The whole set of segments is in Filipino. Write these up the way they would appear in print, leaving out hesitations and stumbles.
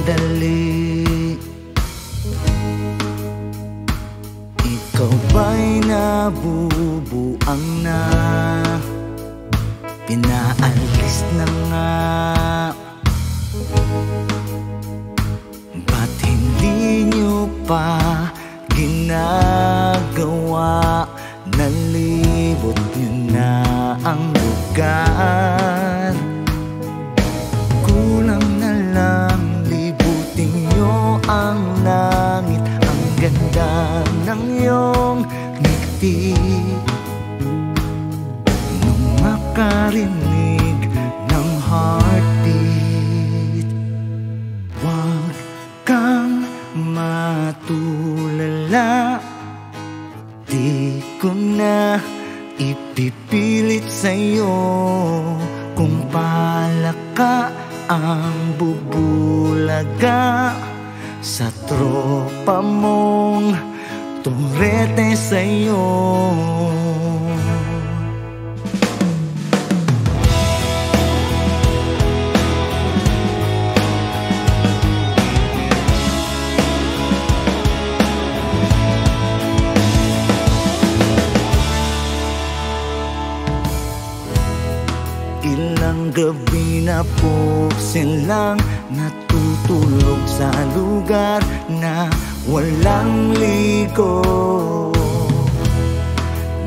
sandali. Ikaw ba'y nabubuang na? Pinaalis na nga. Ba't hindi nyo pa ginagawa? Nalibot nyo na ang lugar. Kulang na lang libutin nyo ang langit. Ang ganda ng iyong ngiti. Nung makarinig ng heartbeat, huwag kang matulala. Di ko na ipipilit sa'yo kung palaka ang bubulaga sa tropa mong turete sa'yo. Ilang gabi na po silang natutulog sa lugar na walang ligo,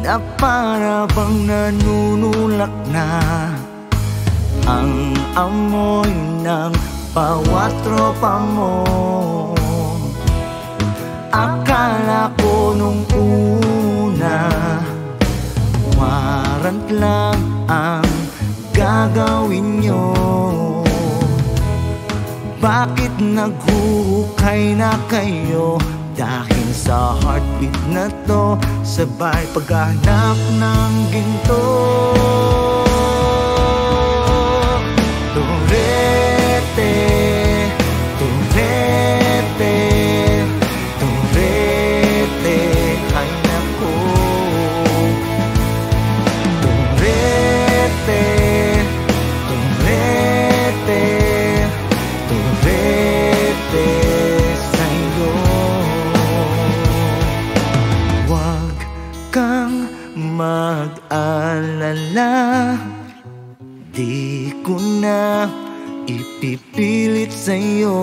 na para bang nanunulak na ang amoy ng bawat tropa mo. Akala ko nung una warrant lang ang gagawin nyo. Bakit naghuhukay na kayo? Dahil sa heartbeat na to, sabay paghanap ng ginto. Turete, turete, turete, ay naku. Turete, turete, turete sa'yo. Huwag kang mag-alala, di ko na ipipilit sa'yo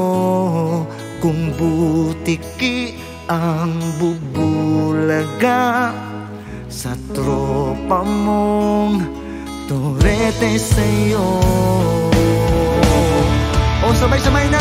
kung butiki ang bubulaga sa tropa mong turete sa'yo. O sabay-sabay na!